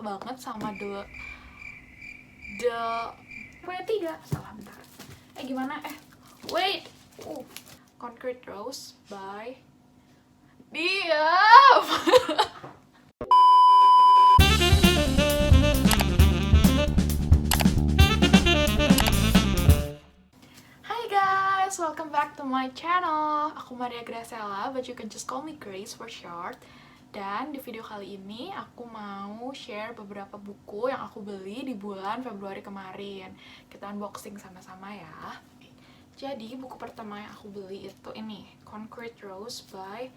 banget sama the apa ya, tiga salah bentar. Gimana wait Concrete Rose by diam. Hi guys, welcome back to my channel. Aku Maria Graciela, but you can just call me Grace for short. Dan di video kali ini aku mau share beberapa buku yang aku beli di bulan Februari kemarin. Kita unboxing sama-sama ya. Jadi buku pertama yang aku beli itu ini, Concrete Rose by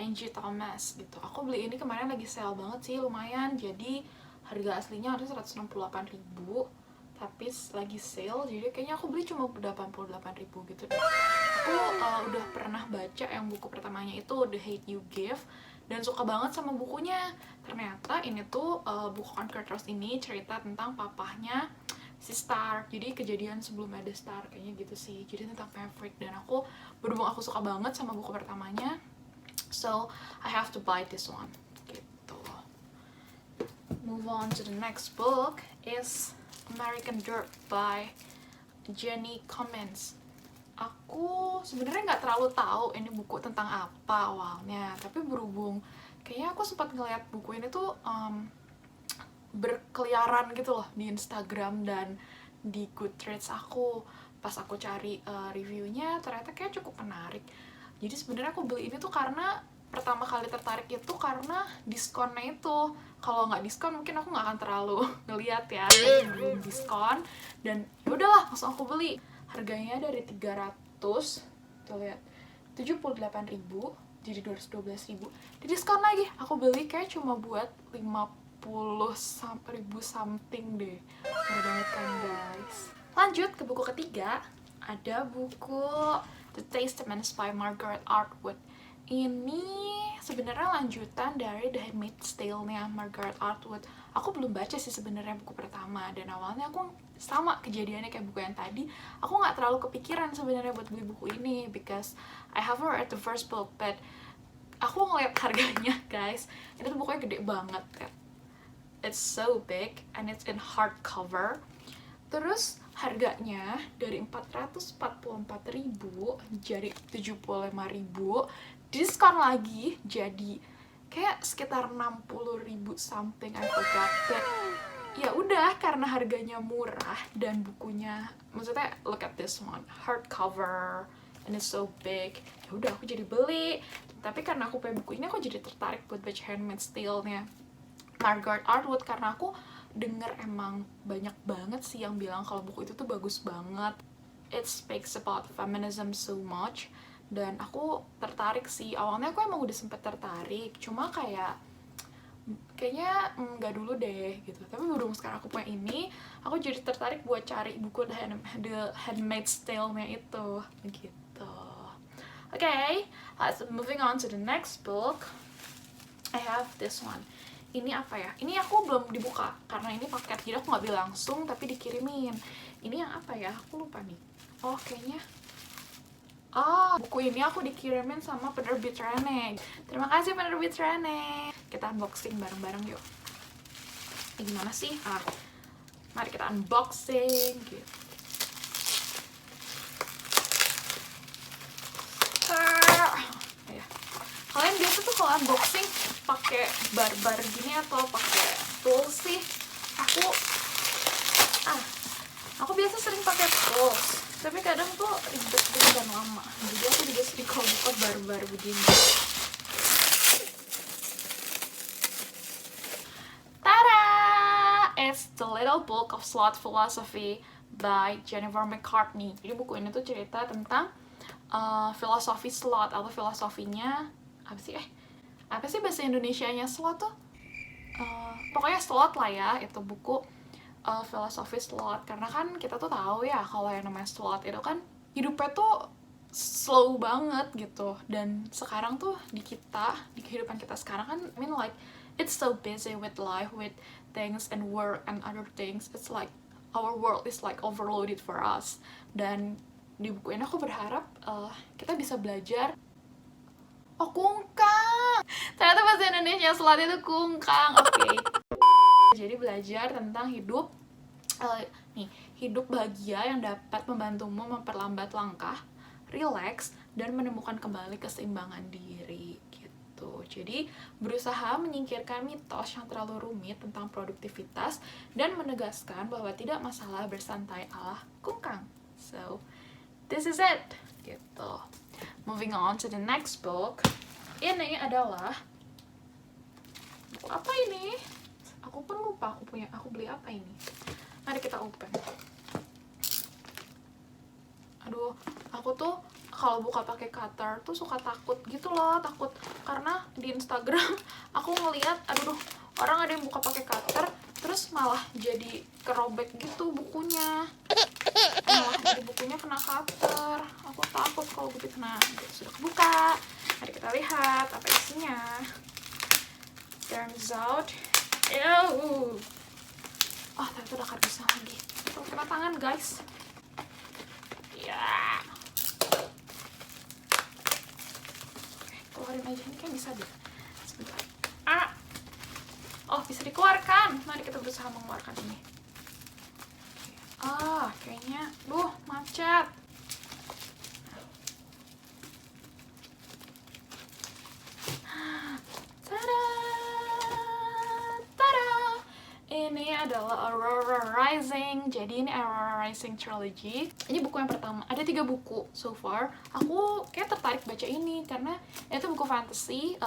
Angie Thomas gitu. Aku beli ini kemarin lagi sale banget sih, lumayan. Jadi harga aslinya harusnya 168.000, tapi lagi sale, jadi kayaknya aku beli cuma 88.000 gitu deh. Aku udah pernah baca yang buku pertamanya itu The Hate You Give, dan suka banget sama bukunya. Ternyata ini tuh buku Concrete Rose ini cerita tentang papahnya si Star, jadi kejadian sebelum ada Star, kayaknya gitu sih. Jadi tentang Maverick, dan aku berhubung aku suka banget sama buku pertamanya, so I have to buy this one gitu. Move on to the next book is American Dirt by Jenny Cummins. Aku sebenarnya nggak terlalu tahu ini buku tentang apa awalnya, tapi berhubung kayaknya aku sempat ngeliat buku ini tuh berkeliaran gitu loh di Instagram dan di Goodreads aku. Pas aku cari reviewnya, ternyata kayak cukup menarik. Jadi sebenarnya aku beli ini tuh karena pertama kali tertarik itu karena diskonnya itu. Kalau nggak diskon mungkin aku nggak akan terlalu ngeliat ya, tapi belum diskon dan yaudahlah langsung aku beli. Harganya dari 300, tuh lihat, 78.000 jadi 212.000. Di diskon lagi aku beli kayak cuma buat 50.000 something deh. Murah banget kan guys. Lanjut ke buku ketiga, ada buku The Testaments by Margaret Atwood. Ini sebenarnya lanjutan dari The Handmaid's Tale-nya Margaret Atwood. Aku belum baca sih sebenarnya buku pertama, dan awalnya aku sama kejadiannya kayak buku yang tadi. Aku nggak terlalu kepikiran sebenarnya buat beli buku ini because I haven't read the first book, but aku ngeliat harganya guys, ini tuh bukunya gede banget ya. It's so big and it's in hardcover. Terus harganya dari 444.000 jadi 75.000, diskon lagi jadi kayak sekitar 60.000 something, I forgot. But ya udah, karena harganya murah dan bukunya, maksudnya look at this one, hardcover and it's so big, ya udah aku jadi beli. Tapi karena aku pengen buku ini, aku jadi tertarik buat baca Handmaid's Tale-nya Margaret Atwood karena aku denger emang banyak banget sih yang bilang kalau buku itu tuh bagus banget. It speaks about feminism so much, dan aku tertarik sih. Awalnya aku emang udah sempet tertarik, cuma kayaknya nggak dulu deh gitu. Tapi berhubung sekarang aku punya ini, aku jadi tertarik buat cari buku The Handmaid's Tale-nya itu gitu. Okay, moving on to the next book. I have this one. Ini apa ya? Ini aku belum dibuka karena ini paket, jadi aku nggak beli langsung tapi dikirimin. Ini yang apa ya? Aku lupa nih. Oh, kayaknya buku ini aku dikirimin sama penerbit Rene. Terima kasih penerbit Rene. Kita unboxing bareng-bareng yuk. Gimana sih? Mari kita unboxing gitu. Kalian biasa tuh kalau unboxing pakai barbar gini atau pakai tools sih? Aku biasa sering pakai tools, tapi kadang tuh ribet gitu dan lama. Jadi aku juga sering kalau buka barbar begini. Tada! It's The Little Book of Slot Philosophy by Jennifer McCartney. Jadi buku ini tuh cerita tentang filosofi slot atau filosofinya apa sih bahasa Indonesianya slot tuh? Pokoknya slot lah ya, itu buku filosofi slot. Karena kan kita tuh tahu ya kalau yang namanya slot itu kan hidupnya tuh slow banget gitu. Dan sekarang tuh di kehidupan kita sekarang kan, I mean like it's so busy with life, with things and work and other things. It's like our world is like overloaded for us. Dan di buku ini aku berharap kita bisa belajar. Oh, kungkang. Ternyata bahasa Indonesia slot itu kungkang. Oke. Jadi belajar tentang hidup hidup bahagia yang dapat membantumu memperlambat langkah, relax, dan menemukan kembali keseimbangan diri gitu. Jadi berusaha menyingkirkan mitos yang terlalu rumit tentang produktivitas dan menegaskan bahwa tidak masalah bersantai ala kungkang. So, this is it gitu. Moving on to the next book. Ini adalah buku apa ini? Aku pun lupa aku beli apa ini. Mari kita open. Aduh, aku tuh kalau buka pakai cutter tuh suka takut gitu loh, takut karena di Instagram aku ngeliat orang ada yang buka pakai cutter terus malah jadi kerobek gitu bukunya. Malah jadi bukunya kena cutter. Aku takut kalau gitu kena. Sudah kebuka. Mari kita lihat apa isinya. Turns out, ternyata ada kardusnya lagi. Kena tangan guys. Ya. Keluarin aja, ini kan bisa deh. Sebentar. Bisa dikeluarkan. Mari kita berusaha mengeluarkan ini. Kayaknya, macet. Ini adalah Aurora Rising. Jadi ini Aurora Rising Trilogy. Ini buku yang pertama. Ada 3 buku so far. Aku kayak tertarik baca ini karena itu buku fantasy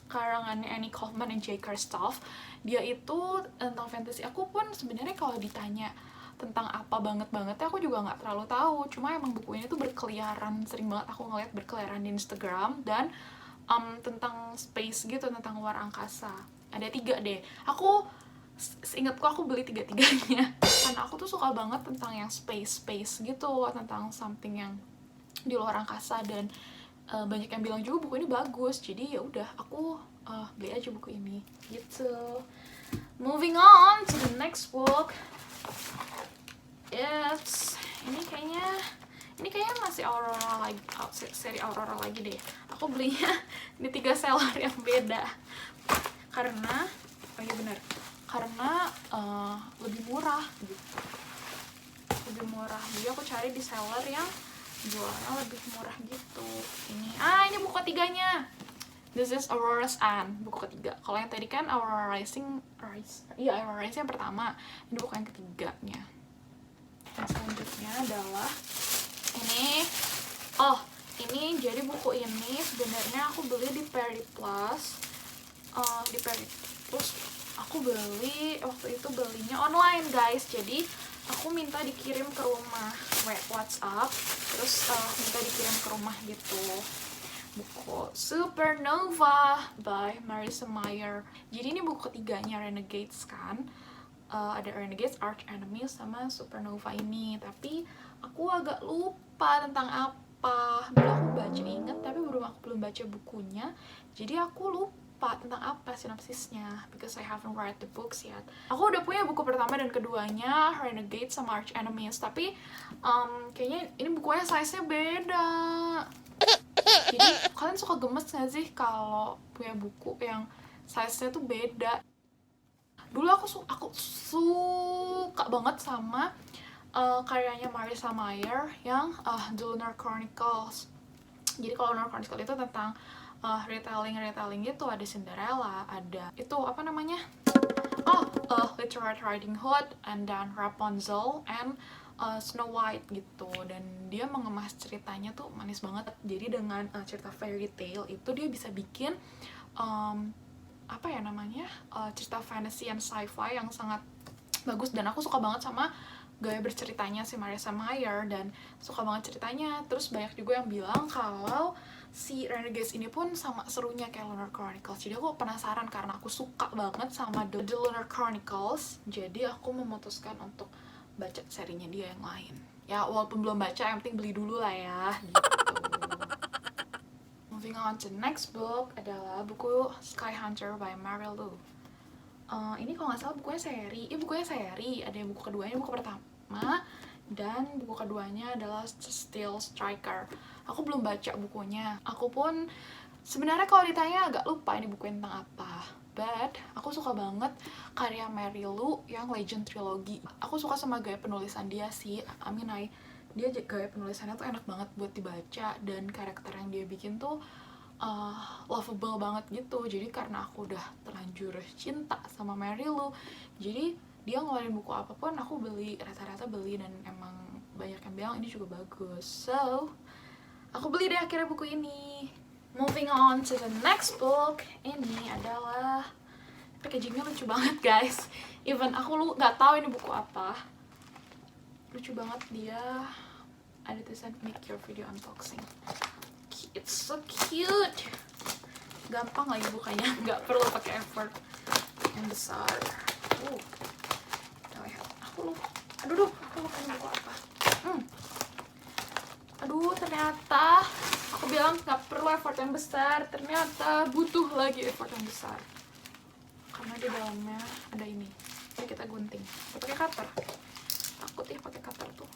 karangannya Annie Kaufman dan J. Kristoff. Dia itu tentang fantasy. Aku pun sebenarnya kalau ditanya tentang apa banget-bangetnya aku juga nggak terlalu tahu. Cuma emang buku ini tuh berkeliaran, sering banget aku ngeliat berkeliaran di Instagram dan tentang space gitu, tentang luar angkasa. Ada 3 deh. Seingatku aku beli 3-tiganya karena aku tuh suka banget tentang yang space gitu, tentang something yang di luar angkasa dan banyak yang bilang juga buku ini bagus. Jadi ya udah aku beli aja buku ini gitu. Moving on to the next book. Yes, ini kayaknya masih Aurora lagi, seri Aurora lagi deh. Aku belinya di 3 seller yang beda karena lebih murah gitu. Lebih murah. Jadi aku cari di seller yang jualnya lebih murah gitu. Ini buku ketiganya. This is Aurora's Anne, buku ketiga. Kalau yang tadi kan Aurora Rising Aurora Rising yang pertama. Ini buku yang ketiganya. Dan selanjutnya adalah ini jadi buku ini sebenarnya aku beli di Perry Plus. Aku beli waktu itu belinya online guys. Jadi aku minta dikirim ke rumah WhatsApp, terus minta dikirim ke rumah gitu. Buku Supernova by Marissa Meyer. Jadi ini buku ketiganya Renegades kan. Ada Renegades, Arch Enemy, sama Supernova ini. Tapi aku agak lupa tentang apa. Dulu aku inget tapi aku belum baca bukunya. Jadi aku lupa tentang apa sinopsisnya because I haven't read the books yet. Aku udah punya buku pertama dan keduanya, Renegades sama Arch Enemies, tapi kayaknya ini bukunya size-nya beda. Jadi kalian suka gemes gak sih kalau punya buku yang size-nya tuh beda? Dulu aku suka banget sama karyanya Marissa Meyer yang The Lunar Chronicles. Jadi kalau Lunar Chronicles itu tentang retelling gitu, ada Cinderella, ada itu apa namanya? Little Red Riding Hood, and then Rapunzel and Snow White gitu. Dan dia mengemas ceritanya tuh manis banget. Jadi dengan cerita fairy tale itu dia bisa bikin cerita fantasy and sci-fi yang sangat bagus. Dan aku suka banget sama gaya berceritanya si Marissa Meyer dan suka banget ceritanya. Terus banyak juga yang bilang kalau si Renegades ini pun sama serunya kayak Lunar Chronicles. Jadi aku penasaran karena aku suka banget sama The Lunar Chronicles. Jadi aku memutuskan untuk baca serinya dia yang lain. Ya walaupun belum baca, yang penting beli dulu lah ya gitu. Moving on to the next book adalah buku Sky Hunter by Mary Lou. Ini kalau nggak salah bukunya seri. Ada yang buku keduanya, buku pertama, dan buku keduanya adalah Steel Striker. Aku belum baca bukunya. Aku pun sebenarnya kalau ditanya agak lupa ini buku tentang apa. bad. Aku suka banget karya Mary Lou yang Legend Trilogy. Aku suka sama gaya penulisan dia sih. Dia gaya penulisannya tuh enak banget buat dibaca, dan karakter yang dia bikin tuh lovable banget gitu. Jadi karena aku udah terlanjur cinta sama Mary Lou, jadi dia ngeluarin buku apapun aku beli, rata-rata beli, dan emang banyak yang bilang ini juga bagus. So aku beli deh akhirnya buku ini. Moving on to the next book. Ini adalah, packagingnya lucu banget guys. Even aku nggak tahu ini buku apa. Lucu banget dia. Ada tulisan make your video unboxing. It's so cute. Gampang lagi bukanya, nggak perlu pakai effort yang besar. Aku lupa ini buku apa. Aduh, ternyata aku bilang nggak perlu effort yang besar, ternyata butuh lagi effort yang besar. Karena di dalamnya ada ini. Jadi kita gunting. Pakai cutter. Takut ya pakai cutter tuh.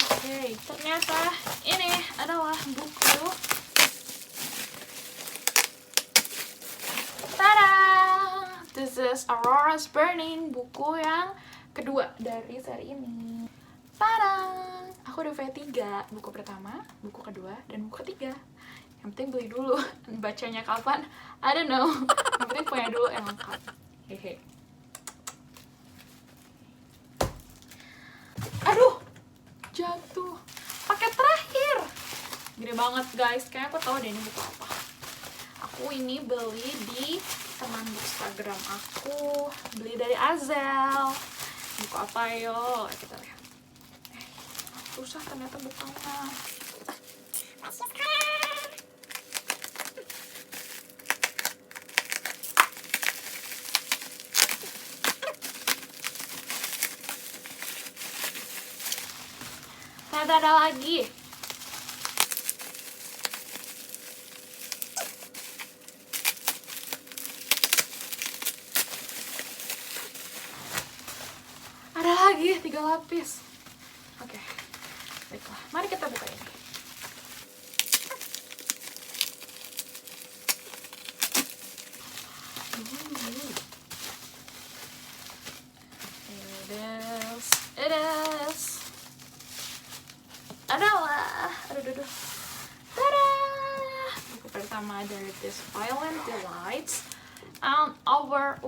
Oke, ternyata ini adalah buku. Tada! This is Aurora's Burning, buku yang kedua dari seri ini. Tada! Aku udah V3, buku pertama, buku kedua, dan buku ketiga. Yang penting beli dulu, bacanya kapan, I don't know. Yang penting punya dulu yang lengkap. Hehe. Aduh, jatuh. Paket terakhir. Gede banget guys, kayaknya aku tahu deh ini buku apa. Aku ini beli di teman Instagram aku, beli dari Azel. Buku apa yo? Kita lihat. Susah ternyata bukanya. Ternyata ada lagi. Ada lagi 3 lapis. Oke, baiklah. Mari kita buka ini. It is. Adalah, aduh. Tada! Buku pertama dari This Violent Delights and Our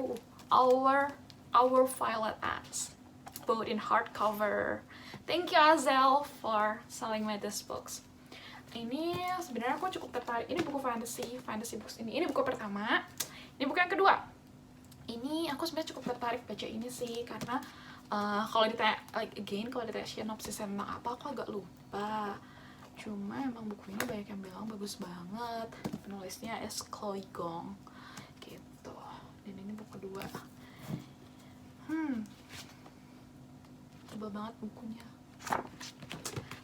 Violet Ants, both in hardcover. Thank you Azel for selling me this books. Ini sebenarnya aku cukup tertarik. Ini buku fantasy books ini. Ini buku pertama. Ini buku yang kedua. Ini aku sebenarnya cukup tertarik baca ini sih karena kalau ditanya sinopsisnya tentang apa aku agak lupa. Cuma emang bukunya banyak yang bilang bagus banget. Penulisnya is Chloe Gong gitu. Dan ini buku kedua. Tebal banget bukunya.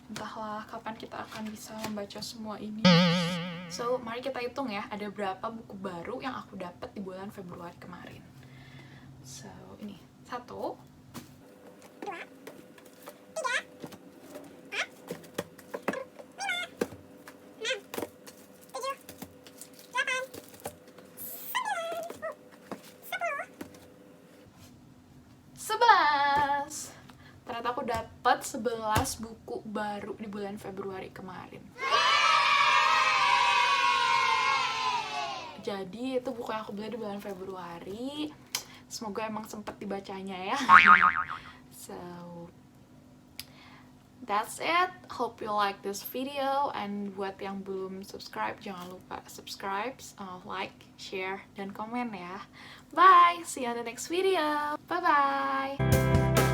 Entahlah kapan kita akan bisa membaca semua ini. So, mari kita hitung ya, ada berapa buku baru yang aku dapat di bulan Februari kemarin. So, ini 1, 2, 3, 11. Ternyata aku dapat 11 buku baru di bulan Februari kemarin. Jadi itu buku yang aku beli di bulan Februari. Semoga emang sempet dibacanya ya. So that's it. Hope you like this video. And buat yang belum subscribe, jangan lupa subscribe, like, share, dan komen ya. Bye. See you on the next video. Bye bye.